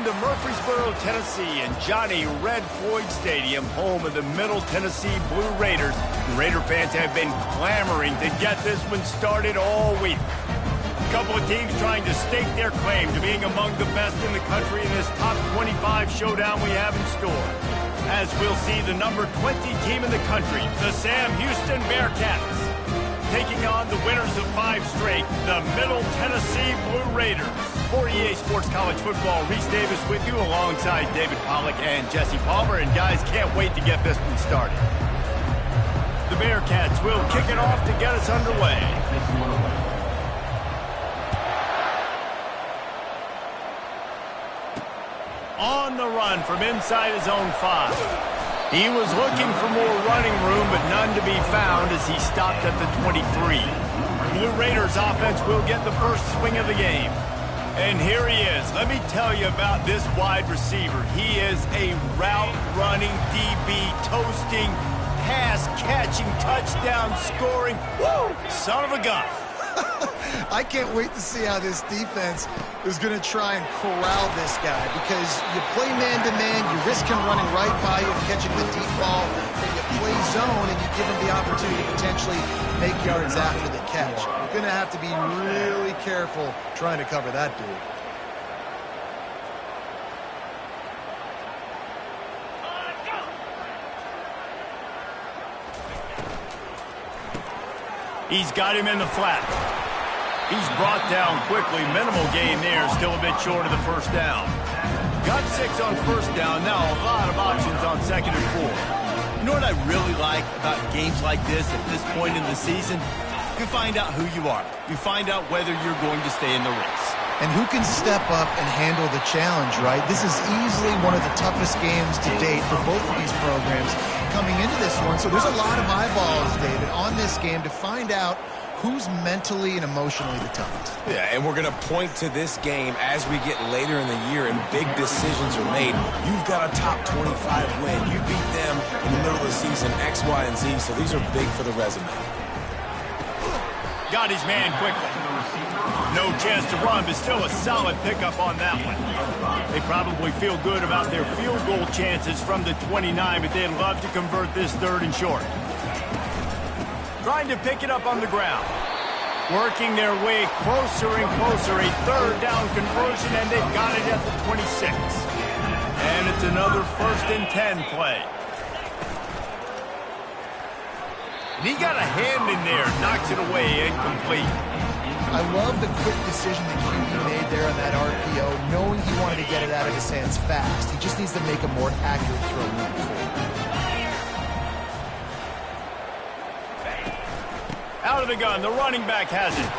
Welcome to Murfreesboro, Tennessee, and Johnny Red Floyd Stadium, home of the Middle Tennessee Blue Raiders. And Raider fans have been clamoring to get this one started all week. A couple of teams trying to stake their claim to being among the best in the country in this top 25 showdown we have in store. As we'll see the number 20 team in the country, the Sam Houston Bearcats, taking on the winners of 5 straight, the Middle Tennessee Blue Raiders. For EA Sports College Football, Reese Davis with you alongside David Pollack and Jesse Palmer. And guys, can't wait to get this one started. The Bearcats will kick it off to get us underway. On the run from inside his own 5. He was looking for more running room, but none to be found as he stopped at the 23. Blue Raiders offense will get the first swing of the game. And here he is. Let me tell you about this wide receiver. He is a route-running DB, toasting, pass-catching, touchdown-scoring, son of a gun. I can't wait to see how this defense is going to try and corral this guy, because you play man-to-man, you risk him running right by you and catching the deep ball, and you play zone and you give him the opportunity to potentially make yards after the catch. You're going to have to be really careful trying to cover that dude. He's got him in the flat. He's brought down quickly. Minimal gain there. Still a bit short of the first down. Got 6 on first down. Now a lot of options on 2nd and 4. You know what I really like about games like this at this point in the season? You find out who you are. You find out whether you're going to stay in the race. And who can step up and handle the challenge, right? This is easily one of the toughest games to date for both of these programs coming into this one. So there's a lot of eyeballs, David, on this game to find out who's mentally and emotionally the toughest. Yeah, and we're going to point to this game as we get later in the year and big decisions are made. You've got a top 25 win. You beat them in the middle of the season, X, Y, and Z, so these are big for the resume. Got his man quickly. No chance to run, but still a solid pickup on that one. They probably feel good about their field goal chances from the 29, but they'd love to convert this 3rd and short. Trying to pick it up on the ground. Working their way closer and closer. A 3rd down conversion, and they've got it at the 26. And it's another 1st and 10 play. And he got a hand in there, knocks it away, incomplete. I love the quick decision that QB made there on that RPO, knowing he wanted to get it out of his hands fast. He just needs to make a more accurate throw moving forward. Out of the gun, the running back has it.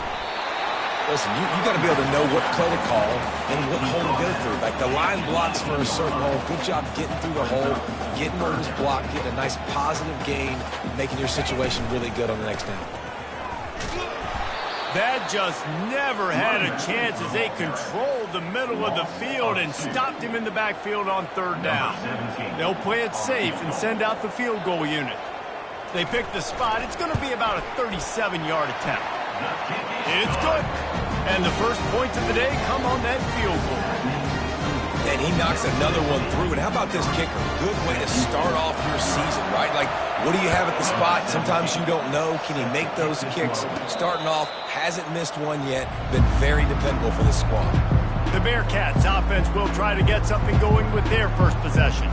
Listen, you got to be able to know what play to call and what hole to go through. Like the line blocks for a certain hole. Good job getting through the hole, getting over this block, getting a nice positive gain, making your situation really good on the next down. That just never had a chance as they controlled the middle of the field and stopped him in the backfield on 3rd down. They'll play it safe and send out the field goal unit. They pick the spot. It's going to be about a 37-yard attempt. It's good. And the first points of the day come on that field goal. And he knocks another one through. And how about this kicker? Good way to start off your season, right? Like, what do you have at the spot? Sometimes you don't know. Can he make those kicks? Starting off, hasn't missed one yet. Been very dependable for this squad. The Bearcats offense will try to get something going with their first possession.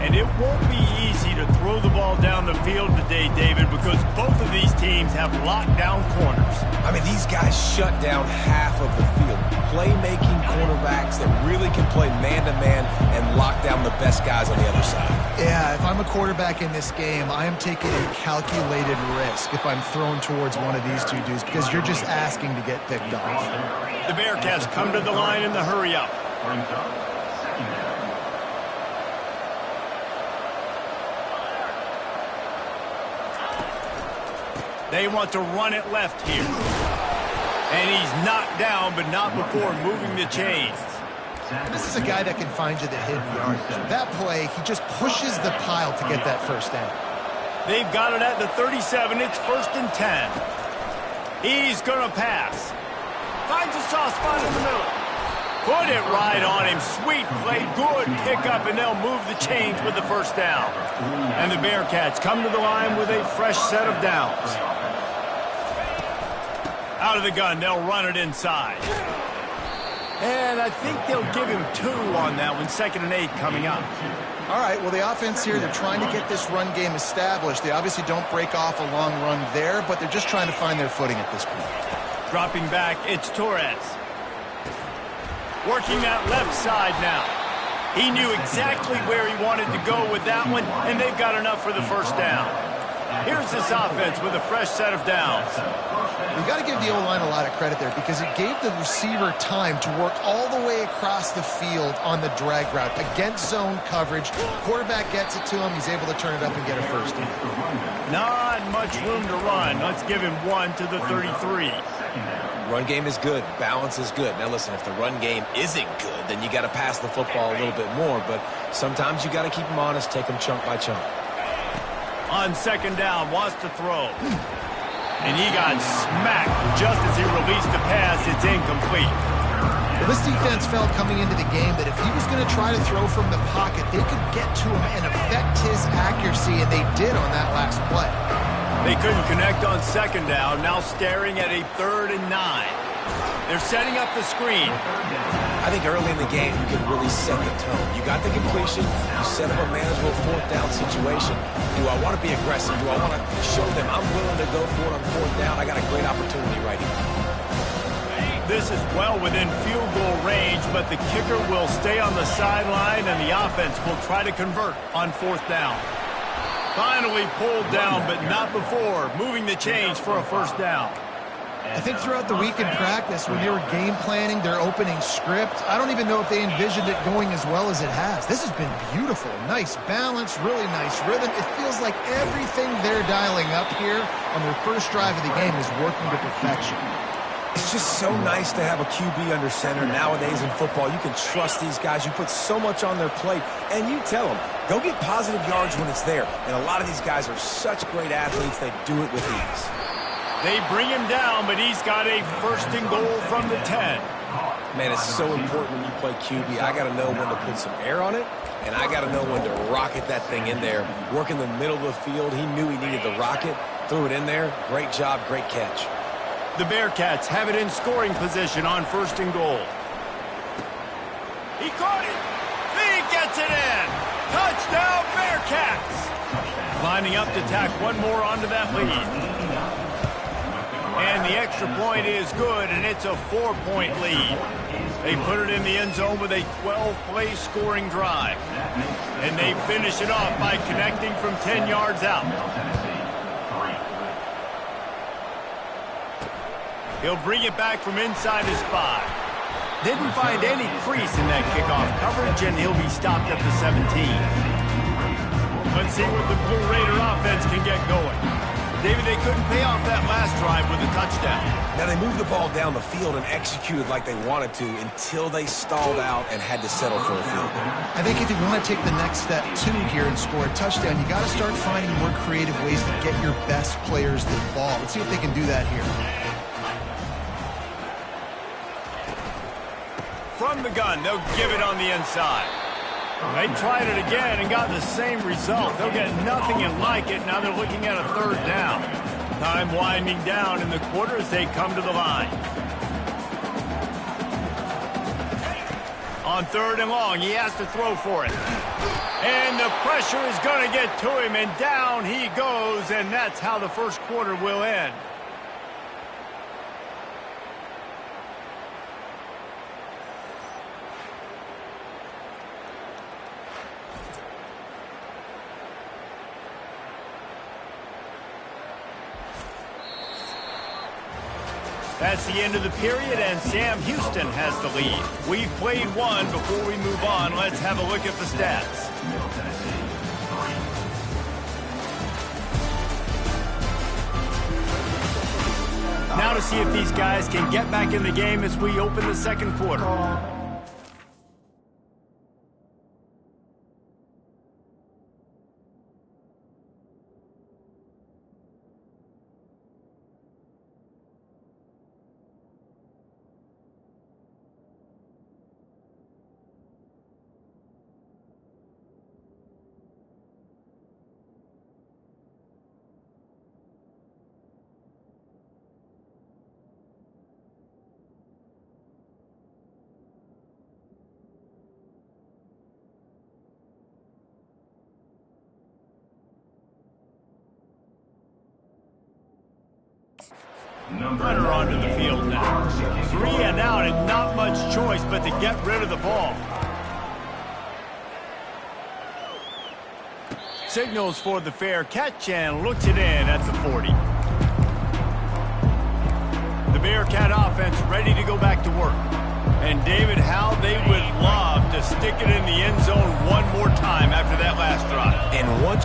And it won't be easy to throw the ball down the field today, David, because both of these teams have locked down corners. I mean, these guys shut down half of the field. Playmaking cornerbacks that really can play man-to-man and lock down the best guys on the other side. Yeah, if I'm a quarterback in this game, I am taking a calculated risk if I'm thrown towards one of these two dudes, because you're just asking to get picked off. The Bearcats come to the line in the hurry-up. They want to run it left here. And he's knocked down, but not before moving the chains. And this is a guy that can find you the hidden yardage. That play, he just pushes the pile to get that first down. They've got it at the 37. It's 1st and 10. He's going to pass. Finds a soft spot in the middle. Put it right on him. Sweet play, good pickup, and they'll move the chains with the first down. And the Bearcats come to the line with a fresh set of downs. Out of the gun, they'll run it inside. And I think they'll give him 2 on that one. 2nd and 8 coming up. All right, well, the offense here, they're trying to get this run game established. They obviously don't break off a long run there, but they're just trying to find their footing at this point. Dropping back, it's Torres. Working that left side now. He knew exactly where he wanted to go with that one, and they've got enough for the first down. Here's this offense with a fresh set of downs. You got to give the O-line a lot of credit there because it gave the receiver time to work all the way across the field on the drag route against zone coverage. Quarterback gets it to him. He's able to turn it up and get a first down. Not much room to run. Let's give him 1 to the 33. Run game is good. Balance is good. Now, listen, if the run game isn't good, then you got to pass the football a little bit more. But sometimes you got to keep them honest, take them chunk by chunk. On 2nd down, wants to throw. And he got smacked just as he released the pass. It's incomplete. Well, this defense felt coming into the game that if he was going to try to throw from the pocket, they could get to him and affect his accuracy, and they did on that last play. They couldn't connect on 2nd down, now staring at a 3rd and 9. They're setting up the screen. I think early in the game, you can really set the tone. You got the completion. You set up a manageable 4th down situation. Do I want to be aggressive? Do I want to show them I'm willing to go for it on 4th down? I got a great opportunity right here. This is well within field goal range, but the kicker will stay on the sideline, and the offense will try to convert on 4th down. Finally pulled down, but not before moving the chains for a first down. I think throughout the week in practice, when they were game planning their opening script, I don't even know if they envisioned it going as well as it has. This has been beautiful. Nice balance, really nice rhythm. It feels like everything they're dialing up here on their first drive of the game is working to perfection. It's just so nice to have a QB under center. Nowadays in football, you can trust these guys. You put so much on their plate, and you tell them, go get positive yards when it's there. And a lot of these guys are such great athletes, they do it with ease. They bring him down, but he's got a 1st and goal from the 10. Man, it's so important when you play QB. I got to know when to put some air on it, and I got to know when to rocket that thing in there. Work in the middle of the field. He knew he needed the rocket, threw it in there. Great job, great catch. The Bearcats have it in scoring position on 1st and goal. He caught it. He gets it in. Touchdown, Bearcats. Lining up to tack one more onto that lead. And the extra point is good, and it's a 4-point lead. They put it in the end zone with a 12-play scoring drive. And they finish it off by connecting from 10 yards out. He'll bring it back from inside his 5. Didn't find any crease in that kickoff coverage, and he'll be stopped at the 17. Let's see what the Blue Raider offense can get going. David, they couldn't pay off that last drive with a touchdown. Now, they moved the ball down the field and executed like they wanted to until they stalled out and had to settle for a field goal. I think if you want to take the next step, too, here and score a touchdown, you got to start finding more creative ways to get your best players the ball. Let's see if they can do that here. From the gun, they'll give it on the inside. They tried it again and got the same result. They'll get nothing and like it. Now they're looking at a 3rd down. Time winding down in the quarter as they come to the line. On 3rd and long, he has to throw for it. And the pressure is going to get to him, and down he goes, and that's how the first quarter will end. That's the end of the period, and Sam Houston has the lead. We've played one. Before we move on, let's have a look at the stats. Now to see if these guys can get back in the game as we open the second quarter. Runner onto the field now. 3 and out and not much choice but to get rid of the ball. Signals for the fair catch and looks it in at the 40. The Bearcat offense ready to go back to work. And David, how they would love to stick it in the end zone one more time after that last drive. And once...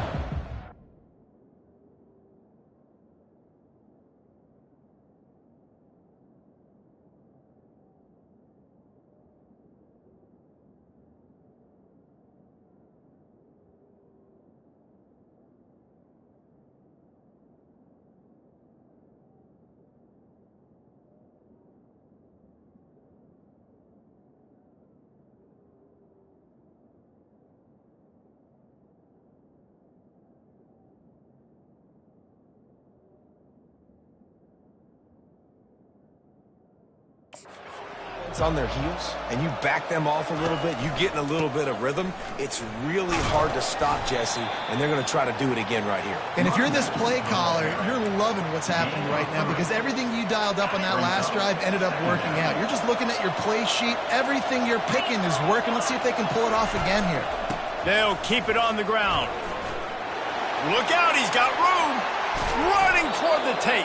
on their heels and you back them off a little bit, you get in a little bit of rhythm, it's really hard to stop, Jesse, and they're going to try to do it again right here. And if you're this play caller, you're loving what's happening right now because everything you dialed up on that last drive ended up working out. You're just looking at your play sheet. Everything you're picking is working. Let's see if they can pull it off again here. They'll keep it on the ground. Look out, he's got room. Running toward the tape.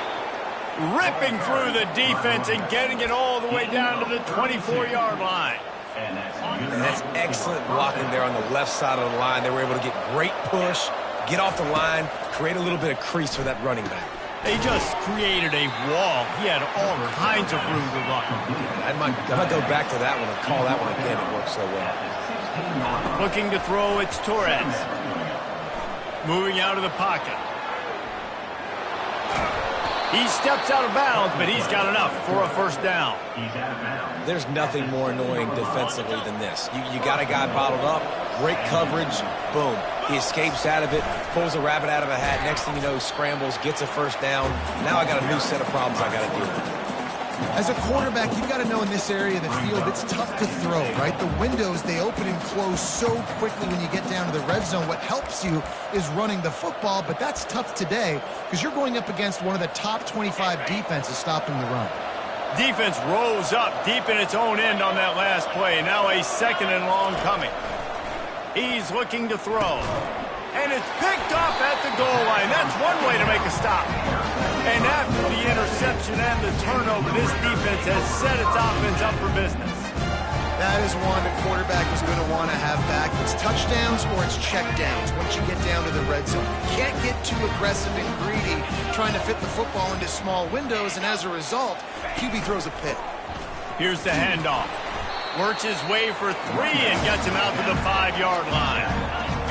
Ripping through the defense and getting it all the way down to the 24-yard line. And that's excellent blocking there on the left side of the line. They were able to get great push, get off the line, create a little bit of crease for that running back. They just created a wall. He had all kinds of room to run. I might go back to that one and call that one again. It worked so well. Looking to throw, it's Torres. Moving out of the pocket. He steps out of bounds, but he's got enough for a first down. There's nothing more annoying defensively than this. You got a guy bottled up, great coverage, boom. He escapes out of it, pulls a rabbit out of a hat. Next thing you know, scrambles, gets a first down. Now I got a new set of problems I got to deal with. As a quarterback, you've got to know in this area of the field, it's tough to throw, right? The windows, they open and close so quickly when you get down to the red zone. What helps you is running the football, but that's tough today because you're going up against one of the top 25 defenses stopping the run. Defense rose up deep in its own end on that last play. Now a second and long coming. He's looking to throw. And it's picked off at the goal line. That's one way to make a stop. And after the interception and the turnover, this defense has set its offense up for business. That is one the quarterback is going to want to have back. It's touchdowns or it's checkdowns once you get down to the red zone. You can't get too aggressive and greedy trying to fit the football into small windows, and as a result, QB throws a pick. Here's the handoff. Works his way for 3 and gets him out to the 5-yard line.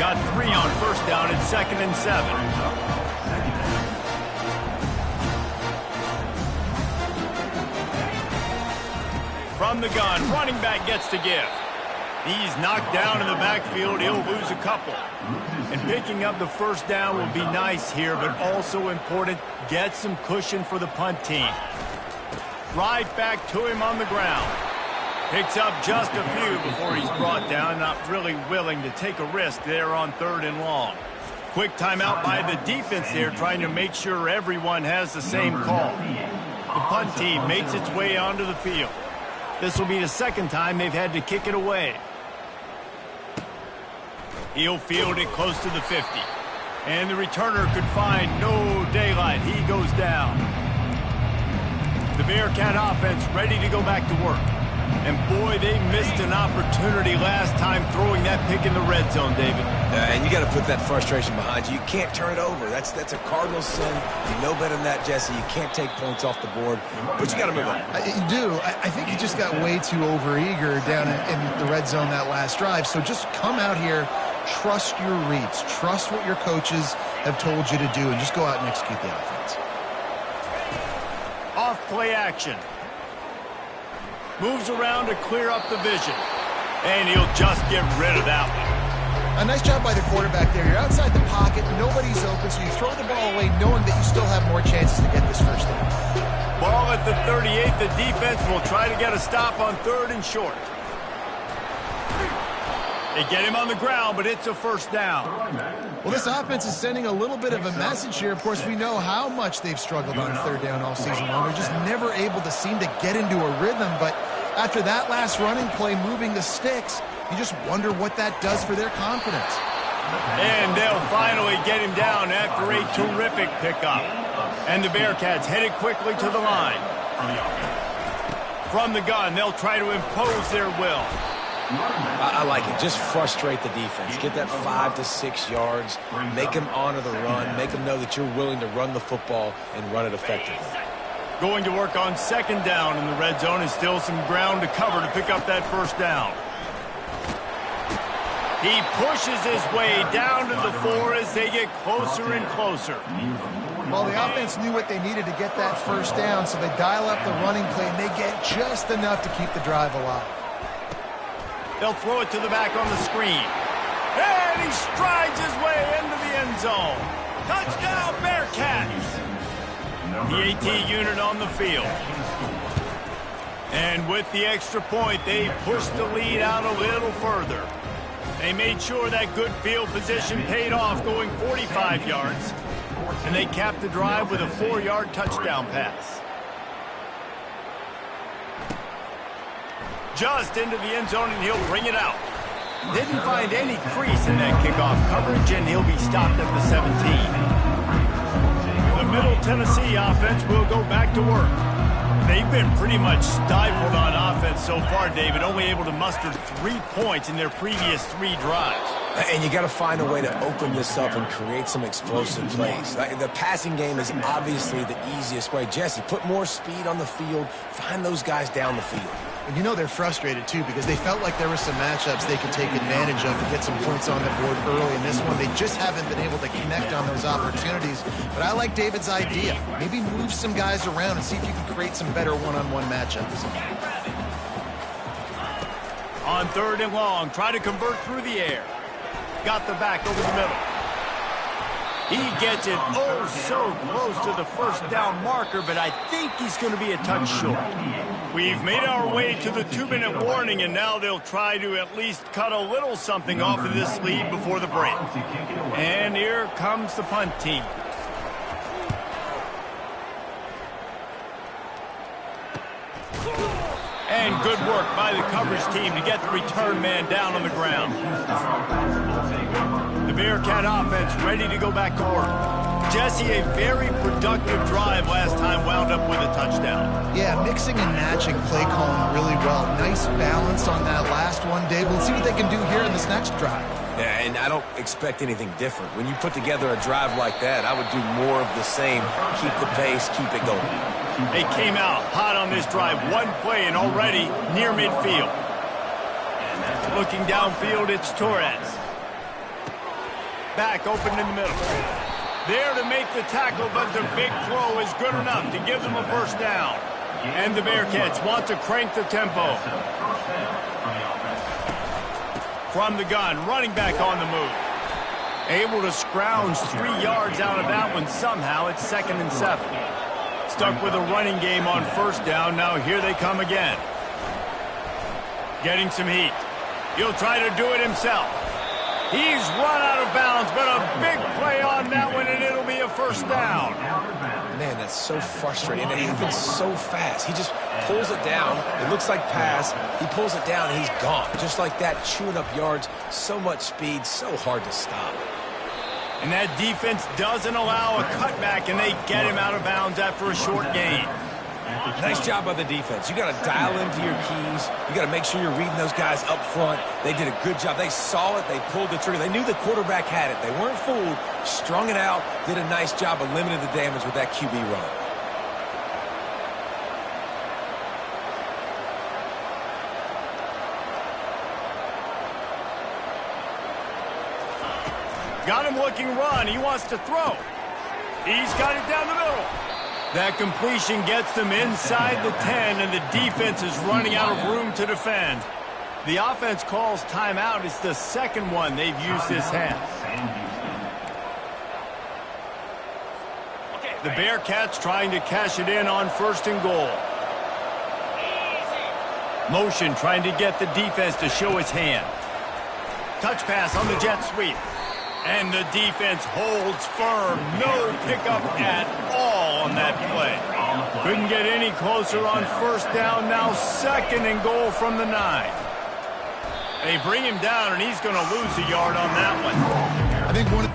Got 3 on first down at 2nd and 7. From the gun, running back gets to give. He's knocked down in the backfield. He'll lose a couple. And picking up the first down will be nice here, but also important, get some cushion for the punt team. Right back to him on the ground. Picks up just a few before he's brought down. Not really willing to take a risk there on 3rd and long. Quick timeout by the defense there, trying to make sure everyone has the same call. The punt team makes its way onto the field. This will be the second time they've had to kick it away. He'll field it close to the 50. And the returner could find no daylight. He goes down. The Bearcat offense ready to go back to work. And boy, they missed an opportunity last time throwing that pick in the red zone, David. And you got to put that frustration behind you. You can't turn it over. That's a cardinal sin. You know better than that, Jesse. You can't take points off the board, but you got to move on. You do. I think he just got way too overeager down in the red zone that last drive. So just come out here, trust your reads, trust what your coaches have told you to do, and just go out and execute the offense. Off play action. Moves around to clear up the vision. And he'll just get rid of that one. A nice job by the quarterback there. You're outside the pocket, nobody's open, so you throw the ball away knowing that you still have more chances to get this first down. Ball at the 38. The defense will try to get a stop on 3rd and short. They get him on the ground, but it's a first down. Well, this offense is sending a little bit of a message here. Of course, we know how much they've struggled on third down all season long. They're just never able to seem to get into a rhythm. But after that last running play, moving the sticks, you just wonder what that does for their confidence. And they'll finally get him down after a terrific pickup. And the Bearcats headed quickly to the line. From the gun, they'll try to impose their will. I like it. Just frustrate the defense. Get that 5 to 6 yards. Make them honor the run. Make them know that you're willing to run the football and run it effectively. Going to work on second down in the red zone, and still some ground to cover to pick up that first down. He pushes his way down to the 4 as they get closer and closer. Well, the offense knew what they needed to get that first down, so they dial up the running play, and they get just enough to keep the drive alive. They'll throw it to the back on the screen. And he strides his way into the end zone. Touchdown, Bearcats! The AT unit on the field. And with the extra point, they pushed the lead out a little further. They made sure that good field position paid off, going 45 yards. And they capped the drive with a 4-yard touchdown pass. Just into the end zone, and he'll bring it out. Didn't find any crease in that kickoff coverage, and he'll be stopped at the 17. The Middle Tennessee offense will go back to work. They've been pretty much stifled on offense so far, David, only able to muster 3 points in their previous 3 drives. And you got to find a way to open this up and create some explosive plays. The passing game is obviously the easiest way. Jesse, put more speed on the field. Find those guys down the field. And you know they're frustrated, too, because they felt like there were some matchups they could take advantage of to get some points on the board early in this one. They just haven't been able to connect on those opportunities. But I like David's idea. Maybe move some guys around and see if you can create some better one-on-one matchups. On third and long, try to convert through the air. Got the back over the middle. He gets it oh so close to the first down marker, but I think he's going to be a touch short. We've made our way to the 2-minute warning, and now they'll try to at least cut a little something off of this lead before the break. And here comes the punt team. And good work by the coverage team to get the return man down on the ground. The Bearcat offense ready to go back to work. Jesse, a very productive drive last time, wound up with a touchdown. Yeah, mixing and matching play calling really well. Nice balance on that last one, Dave. We'll see what they can do here in this next drive. Yeah, and I don't expect anything different. When you put together a drive like that, I would do more of the same. Keep the pace, keep it going. They came out hot on this drive. One play and already near midfield. Looking downfield, it's Torres. Back open in the middle. There to make the tackle, but the big throw is good enough to give them a first down. And the Bearcats want to crank the tempo. From the gun, running back on the move. Able to scrounge 3 yards out of that one somehow. It's 2nd and 7. Stuck with a running game on first down. Now here they come again. Getting some heat. He'll try to do it himself. He's run out of bounds, but a big play on that one, and it'll be a first down. Man, that's so frustrating. It happens so fast. He just pulls it down. It looks like pass. He pulls it down, and he's gone. Just like that, chewing up yards. So much speed, so hard to stop. And that defense doesn't allow a cutback, and they get him out of bounds after a short gain. Nice job by the defense. You got to dial into your keys. You got to make sure you're reading those guys up front. They did a good job. They saw it. They pulled the trigger. They knew the quarterback had it. They weren't fooled. Strung it out. Did a nice job of limiting the damage with that QB run. Got him looking run. He wants to throw. He's got it down the middle. That completion gets them inside the 10, and the defense is running out of room to defend. The offense calls timeout. It's the second one they've used this half. The Bearcats trying to cash it in on 1st and goal. Motion trying to get the defense to show its hand. touch pass on the jet sweep. And the defense holds firm. No pickup at all on that play. Couldn't get any closer on first down. Now 2nd and goal from the 9. They bring him down, and he's going to lose a yard on that one. I think one of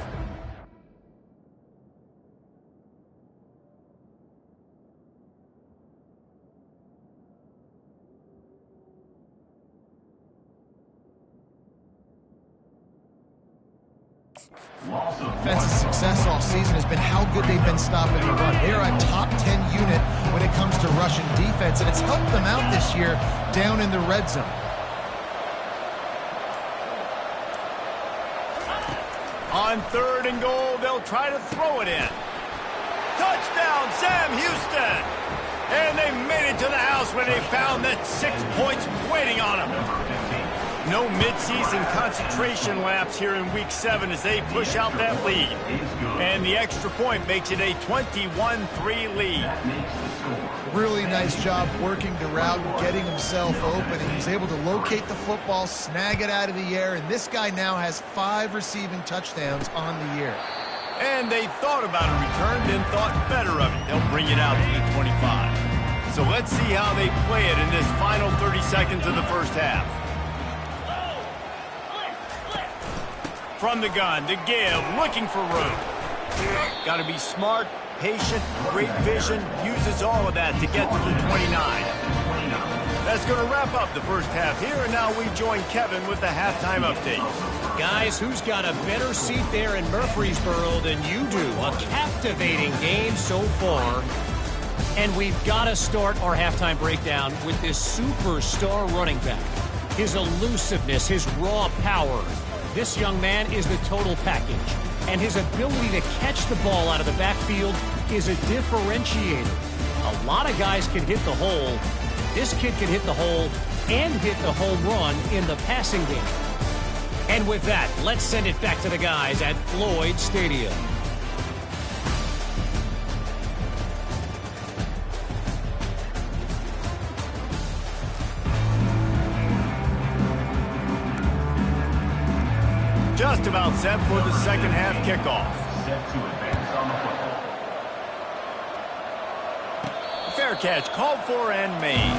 defense's success all season has been how good they've been stopping the run. They are a top 10 unit when it comes to rushing defense, and it's helped them out this year down in the red zone. On 3rd and goal, they'll try to throw it in. Touchdown, Sam Houston! And they made it to the house when they found that 6 points waiting on them. No midseason concentration laps here in Week 7 as they push out that lead. And the extra point makes it a 21-3 lead. Really nice job working the route and getting himself open. He was able to locate the football, snag it out of the air, and this guy now has 5 receiving touchdowns on the year. And they thought about a return, then thought better of it. They'll bring it out to the 25. So let's see how they play it in this final 30 seconds of the first half. From the gun, to give, looking for room. Got to be smart, patient, great vision, uses all of that to get to the 29. That's going to wrap up the first half here, and now we join Kevin with the halftime update. Guys, who's got a better seat there in Murfreesboro than you do? A captivating game so far. And we've got to start our halftime breakdown with this superstar running back. His elusiveness, his raw power. This young man is the total package, and his ability to catch the ball out of the backfield is a differentiator. A lot of guys can hit the hole. This kid can hit the hole and hit the home run in the passing game. And with that, let's send it back to the guys at Floyd Stadium. Just about set for the second half kickoff. Fair catch called for and made.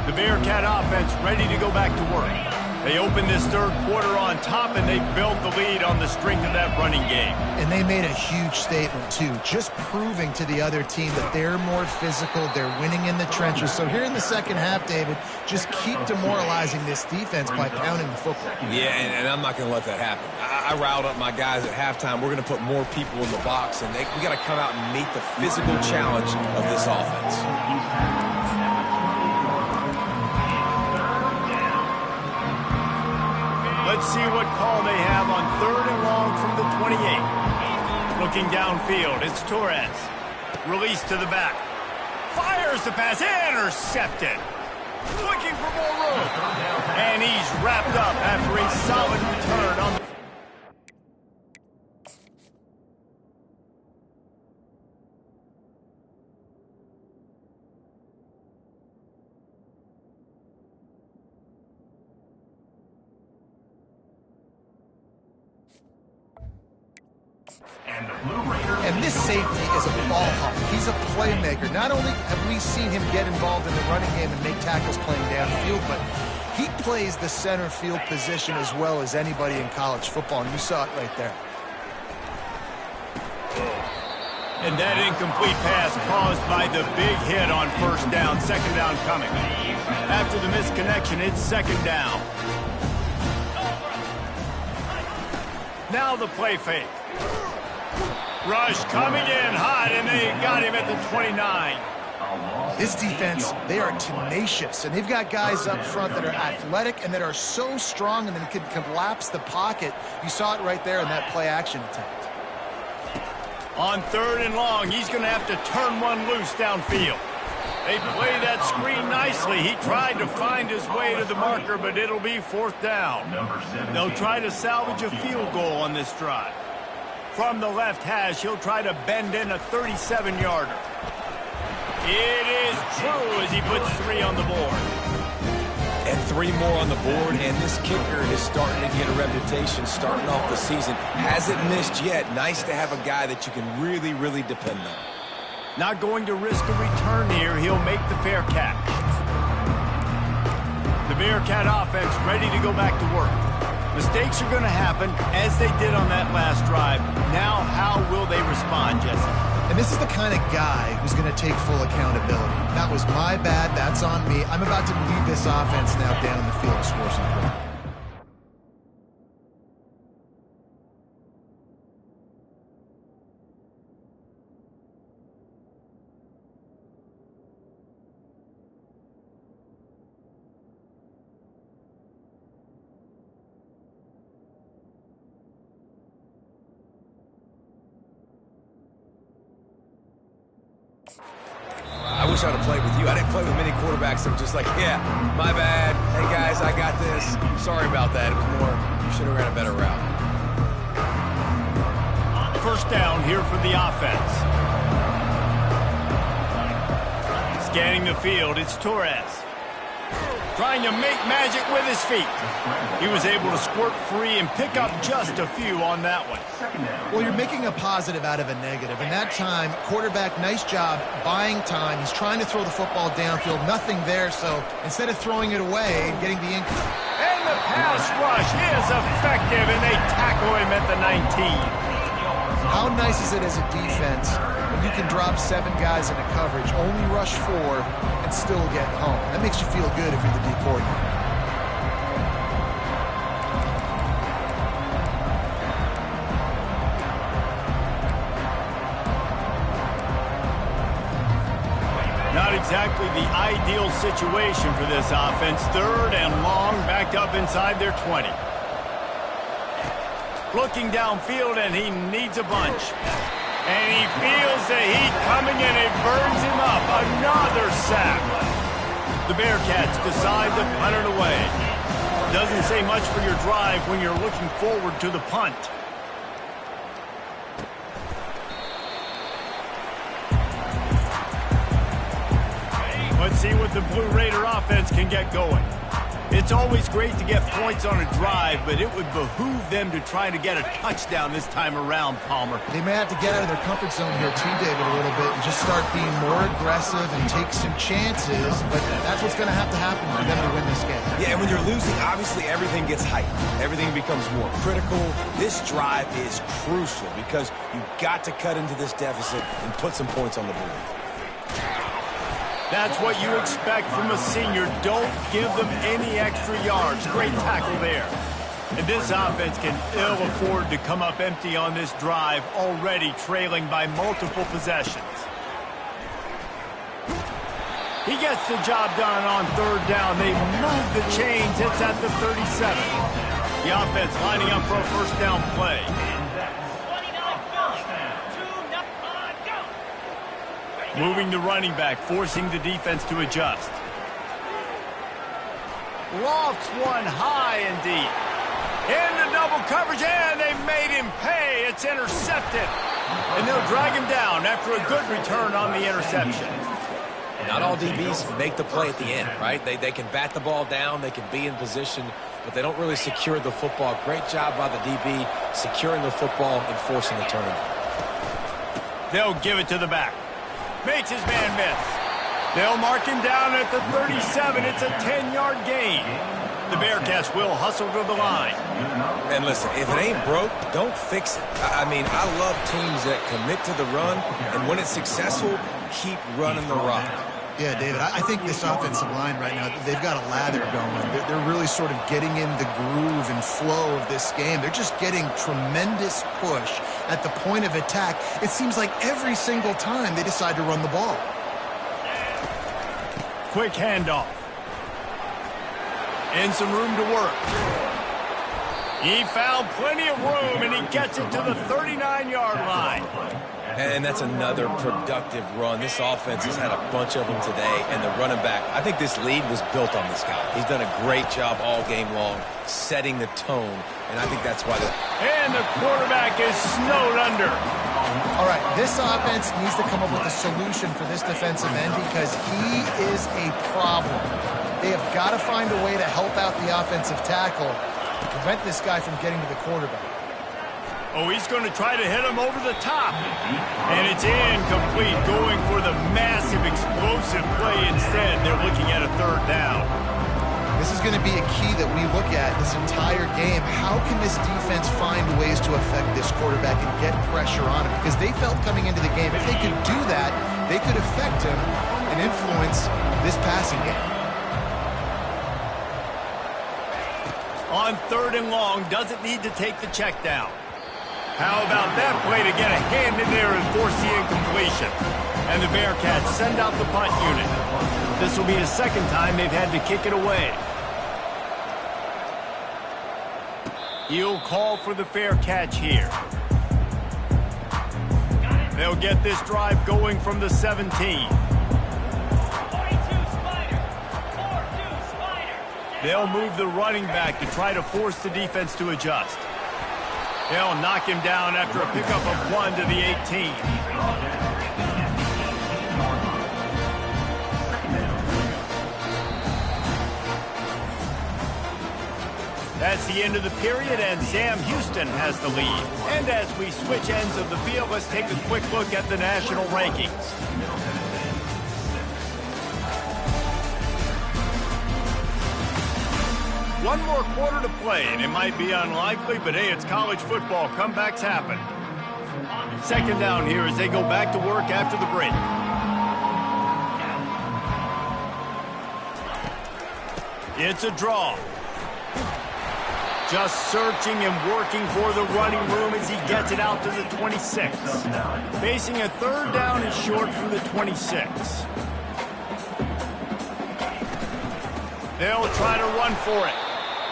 The Bearcat offense ready to go back to work. They opened this third quarter on top, and they built the lead on the strength of that running game. And they made a huge statement, too, just proving to the other team that they're more physical, they're winning in the trenches. So here in the second half, David, just keep demoralizing this defense by pounding the football. Yeah, and I'm not going to let that happen. I riled up my guys at halftime. We're going to put more people in the box, and we got to come out and meet the physical challenge of this offense. Let's see what call they have on 3rd and long from the 28. Looking downfield, it's Torres. Release to the back. Fires the pass, intercepted. Looking for more room. And he's wrapped up after a solid return on the... And this safety is a ball hawk. He's a playmaker. Not only have we seen him get involved in the running game and make tackles playing downfield, but he plays the center field position as well as anybody in college football, and you saw it right there. And that incomplete pass caused by the big hit on first down, second down coming. After the misconnection, it's second down. Now the play fake. Rush coming in hot, and they got him at the 29. This defense, they are tenacious, and they've got guys up front that are athletic and that are so strong and that can collapse the pocket. You saw it right there in that play-action attempt. On 3rd and long, he's going to have to turn one loose downfield. They play that screen nicely. He tried to find his way to the marker, but it'll be 4th down. They'll try to salvage a field goal on this drive. From the left hash, he'll try to bend in a 37-yarder. It is true as he puts 3 on the board. And 3 more on the board, and this kicker is starting to get a reputation starting off the season. Hasn't missed yet. Nice to have a guy that you can really, really depend on. Not going to risk a return here. He'll make the fair catch. The Bearcat offense ready to go back to work. Mistakes are going to happen, as they did on that last drive. Now, how will they respond, Jesse? And this is the kind of guy who's going to take full accountability. That was my bad. That's on me. I'm about to lead this offense now down the field to score some points. I wish I would have played with you. I didn't play with many quarterbacks that were just like, yeah, my bad. Hey, guys, I got this. Sorry about that. It was more, you should have ran a better route. First down here for the offense. Scanning the field, it's Torres. Trying to make magic with his feet. He was able to squirt free and pick up just a few on that one. Well, you're making a positive out of a negative. And that time, quarterback, nice job buying time. He's trying to throw the football downfield. Nothing there, so instead of throwing it away and getting the income. And the pass rush is effective, and they tackle him at the 19. How nice is it as a defense when you can drop 7 guys into coverage, only rush 4, and still get home? That makes you feel good if you're the D coordinator. Not exactly the ideal situation for this offense. 3rd and long, backed up inside their 20. Looking downfield, and he needs a bunch. And he feels the heat coming in. It burns him up. Another sack. The Bearcats decide to punt it away. Doesn't say much for your drive when you're looking forward to the punt. Let's see what the Blue Raider offense can get going. It's always great to get points on a drive, but it would behoove them to try to get a touchdown this time around, Palmer. They may have to get out of their comfort zone here too, David, a little bit and just start being more aggressive and take some chances, but that's what's going to happen for them to win this game. Yeah, and when you're losing, obviously everything gets heightened. Everything becomes more critical. This drive is crucial because you've got to cut into this deficit and put some points on the board. That's what you expect from a senior. Don't give them any extra yards. Great tackle there. And this offense can ill afford to come up empty on this drive, already trailing by multiple possessions. He gets the job done on 3rd down. They move the chains. It's at the 37. The offense lining up for a first down play. Moving the running back, forcing the defense to adjust. Lofts one high and deep. Into double coverage, and they made him pay. It's intercepted. And they'll drag him down after a good return on the interception. Not all DBs make the play at the end, right? They can bat the ball down, they can be in position, but they don't really secure the football. Great job by the DB securing the football and forcing the turnover. They'll give it to the back. Makes his man miss. They'll mark him down at the 37. It's a 10-yard gain. The Bearcats will hustle to the line. And listen, if it ain't broke, don't fix it. I mean, I love teams that commit to the run, and when it's successful, keep running the rock. Yeah, David, I think this offensive line right now, they've got a lather going. They're really sort of getting in the groove and flow of this game. They're just getting tremendous push at the point of attack. It seems like every single time they decide to run the ball. Quick handoff. And some room to work. He found plenty of room, and he gets it to the 39-yard line. And that's another productive run. This offense has had a bunch of them today, and the running back, I think this lead was built on this guy. He's done a great job all game long, setting the tone, and I think that's why And the quarterback is snowed under. All right, this offense needs to come up with a solution for this defensive end because he is a problem. They have got to find a way to help out the offensive tackle to prevent this guy from getting to the quarterback. Oh, he's going to try to hit him over the top. And it's incomplete, going for the massive explosive play instead. They're looking at a third down. This is going to be a key that we look at this entire game. How can this defense find ways to affect this quarterback and get pressure on him? Because they felt coming into the game, if they could do that, they could affect him and influence this passing game. On 3rd and long, doesn't need to take the check down. How about that play to get a hand in there and force the incompletion? And the Bearcats send out the punt unit. This will be the second time they've had to kick it away. He'll call for the fair catch here. They'll get this drive going from the 17. They'll move the running back to try to force the defense to adjust. They'll knock him down after a pickup of 1 to the 18. That's the end of the period, and Sam Houston has the lead. And as we switch ends of the field, let's take a quick look at the national rankings. One more quarter to play, and it might be unlikely, but hey, it's college football. Comebacks happen. Second down here as they go back to work after the break. It's a draw. Just searching and working for the running room as he gets it out to the 26. Facing a third down and short from the 26. They'll try to run for it.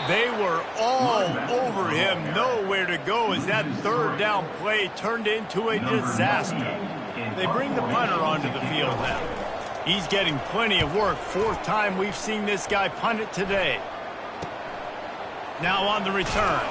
They were all over him, nowhere to go as that third down play turned into a disaster. They bring the punter onto the field now. He's getting plenty of work. 4th time we've seen this guy punt it today. Now on the return.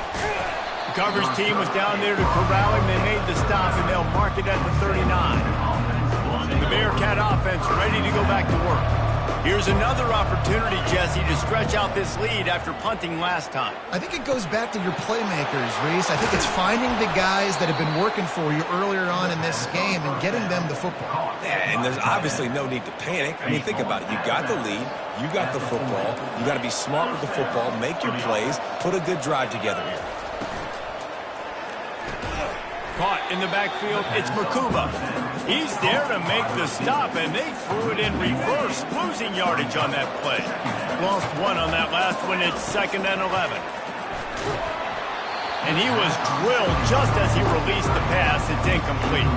The coverage team was down there to corral him. They made the stop, and they'll mark it at the 39. The Bearcat offense ready to go back to work. Here's another opportunity, Jesse, to stretch out this lead after punting last time. I think it goes back to your playmakers, Reese. I think it's finding the guys that have been working for you earlier on in this game and getting them the football. Yeah, and there's obviously no need to panic. I mean, think about it. You got the lead. You got the football. You got to be smart with the football, make your plays, put a good drive together here. Caught in the backfield, it's Makuba. He's there to make the stop, and they threw it in reverse, losing yardage on that play. Lost 1 on that last one. It's 2nd and 11. And he was drilled just as he released the pass. It's incomplete.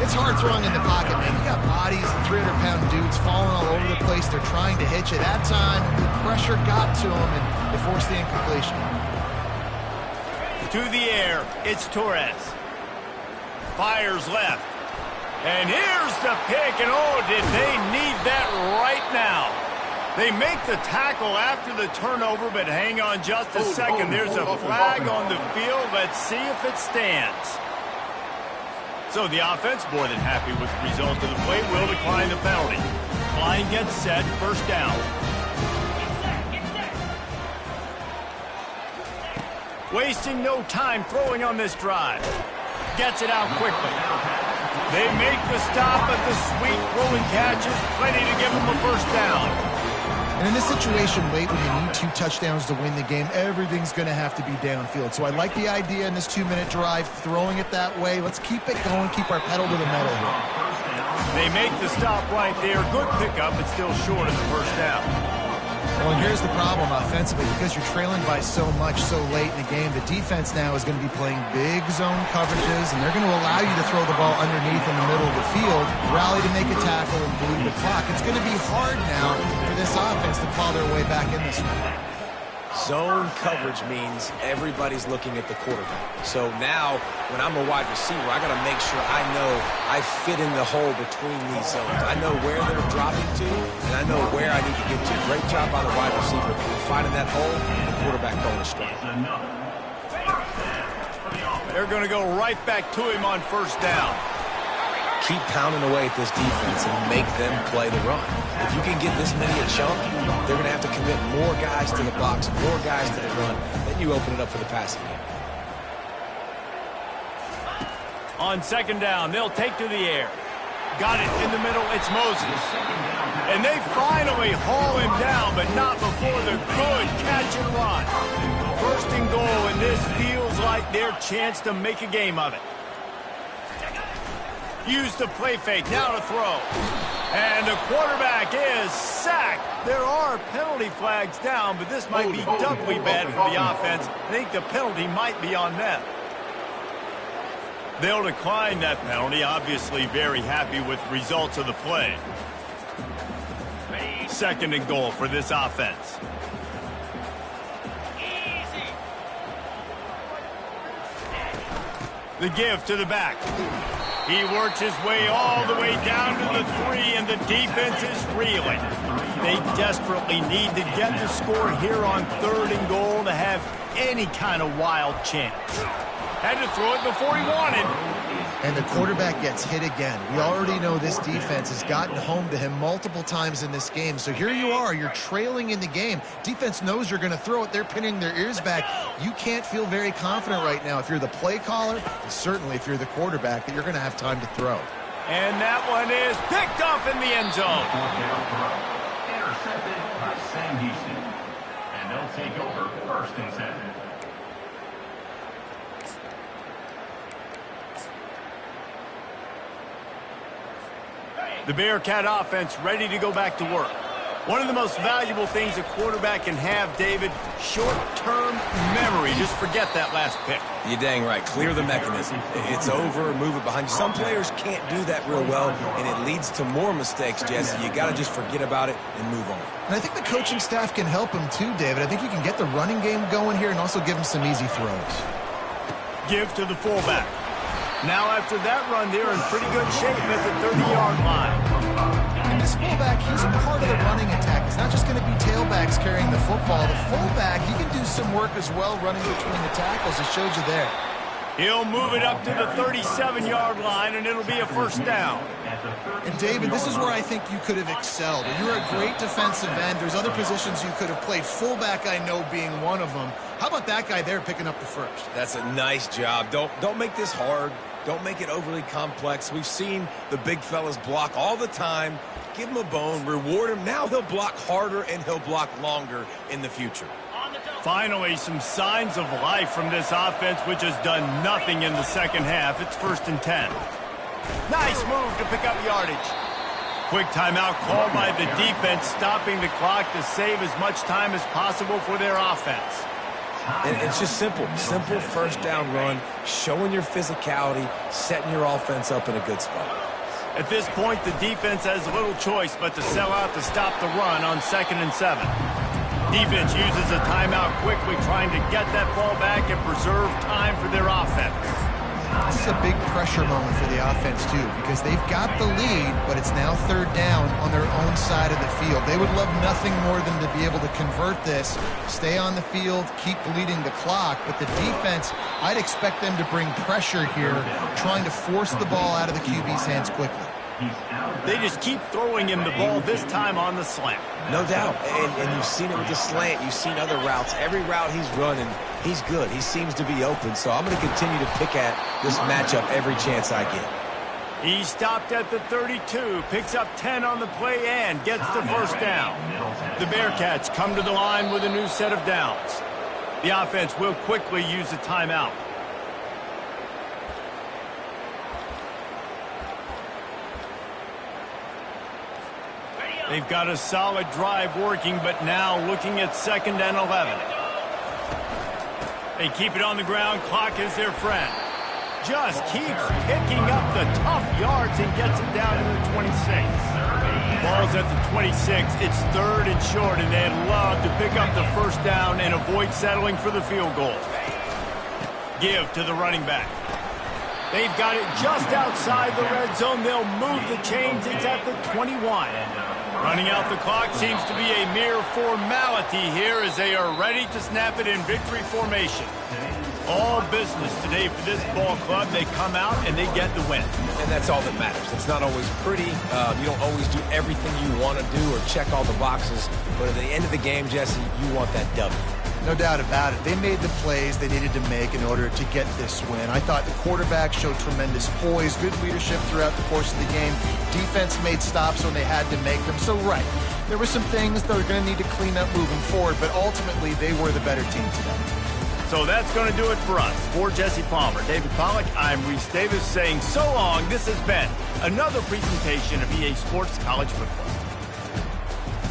It's hard throwing in the pocket, man. You got bodies, 300-pound dudes falling all over the place. They're trying to hit you. That time, the pressure got to him, and they forced the incompletion. To the air, it's Torres. Fires left. And here's the pick, and oh, did they need that right now. They make the tackle after the turnover, but hang on just a second. There's a flag on the field. Let's see if it stands. So the offense, more than happy with the result of the play, will decline the penalty. Line gets set, 1st down. Wasting no time throwing on this drive. Gets it out quickly. They make the stop, but the sweet rolling catch is plenty to give them a 1st down. And in this situation late when you need 2 touchdowns to win the game, everything's going to have to be downfield. So I like the idea in this 2-minute drive, throwing it that way. Let's keep it going, keep our pedal to the metal here. They make the stop right there. Good pickup, but still short of the 1st down. Well, and here's the problem offensively. Because you're trailing by so much so late in the game, the defense now is going to be playing big zone coverages, and they're going to allow you to throw the ball underneath in the middle of the field, rally to make a tackle, and bleed the clock. It's going to be hard now for this offense to claw their way back in this one. Zone coverage means everybody's looking at the quarterback. So now, when I'm a wide receiver, I got to make sure I know I fit in the hole between these zones. I know where they're dropping to, and I know where I need to get to. Great job by the wide receiver finding that hole, and the quarterback going astray. They're going to go right back to him on 1st down. keep pounding away at this defense and make them play the run. If you can get this many a chunk, they're going to have to commit more guys to the box, more guys to the run. Then you open it up for the passing game. On second down, they'll take to the air. Got it in the middle. It's Moses. And they finally haul him down, but not before the good catch and run. First and goal, and this feels like their chance to make a game of it. Use the play fake, now to throw. And the quarterback is sacked. There are penalty flags down, but this might be doubly bad for the offense. I think the penalty might be on them. They'll decline that penalty, obviously very happy with results of the play. Second and goal for this offense. The give to the back. He works his way all the way down to the 3, and the defense is reeling. They desperately need to get the score here on third and goal to have any kind of wild chance. Had to throw it before he wanted. And the quarterback gets hit again. We already know this defense has gotten home to him multiple times in this game. So here you are, you're trailing in the game. Defense knows you're going to throw it. They're pinning their ears back. You can't feel very confident right now if you're the play caller, and certainly if you're the quarterback, that you're going to have time to throw. And that one is picked off in the end zone. Intercepted by Sam Houston. And they'll take over first and 7. The Bearcat offense ready to go back to work. One of the most valuable things a quarterback can have, David, short-term memory. Just forget that last pick. You're dang right. Clear the mechanism. It's over, move it behind you. Some players can't do that real well, and it leads to more mistakes, Jesse. You got to just forget about it and move on. And I think the coaching staff can help him too, David. I think you can get the running game going here and also give him some easy throws. Give to the fullback. Now after that run, they're in pretty good shape at the 30-yard line. And this fullback, he's a part of the running attack. It's not just going to be tailbacks carrying the football. The fullback, he can do some work as well running between the tackles. It showed you there. He'll move it up to the 37-yard line, and it'll be a first down. And, David, this is where I think you could have excelled. You're a great defensive end. There's other positions you could have played. Fullback, I know, being one of them. How about that guy there picking up the first? That's a nice job. Don't make this hard. Don't make it overly complex. We've seen the big fellas block all the time. Give him a bone, reward him. Now he'll block harder and he'll block longer in the future. Finally, some signs of life from this offense, which has done nothing in the second half. It's first and 10. Nice move to pick up yardage. Quick timeout called by the defense, stopping the clock to save as much time as possible for their offense. And it's just simple first down run, showing your physicality, setting your offense up in a good spot. At this point, the defense has little choice but to sell out to stop the run on 2nd and 7. Defense uses a timeout quickly, trying to get that ball back and preserve time for their offense. This is a big pressure moment for the offense, too, because they've got the lead, but it's now third down on their own side of the field. They would love nothing more than to be able to convert this, stay on the field, keep bleeding the clock, but the defense, I'd expect them to bring pressure here, trying to force the ball out of the QB's hands quickly. They just keep throwing him the ball, this time on the slant. No doubt, and you've seen it with the slant. You've seen other routes. Every route he's running, he's good. He seems to be open, so I'm going to continue to pick at this matchup every chance I get. He stopped at the 32, picks up 10 on the play and gets the first down. The Bearcats come to the line with a new set of downs. The offense will quickly use a timeout. They've got a solid drive working, but now looking at 2nd and 11. They keep it on the ground. Clock is their friend. Just keeps picking up the tough yards and gets it down to the 26. Ball's at the 26. It's 3rd and short, and they'd love to pick up the first down and avoid settling for the field goal. Give to the running back. They've got it just outside the red zone. They'll move the chains. It's at the 21. Running out the clock seems to be a mere formality here as they are ready to snap it in victory formation. All business today for this ball club. They come out and they get the win. And that's all that matters. It's not always pretty. You don't always do everything you want to do or check all the boxes. But at the end of the game, Jesse, you want that W. No doubt about it. They made the plays they needed to make in order to get this win. I thought the quarterback showed tremendous poise, good leadership throughout the course of the game. Defense made stops when they had to make them. So, right, there were some things that are going to need to clean up moving forward, but ultimately they were the better team today. So that's going to do it for us. For Jesse Palmer, David Pollack, I'm Reese Davis saying so long. This has been another presentation of EA Sports College Football.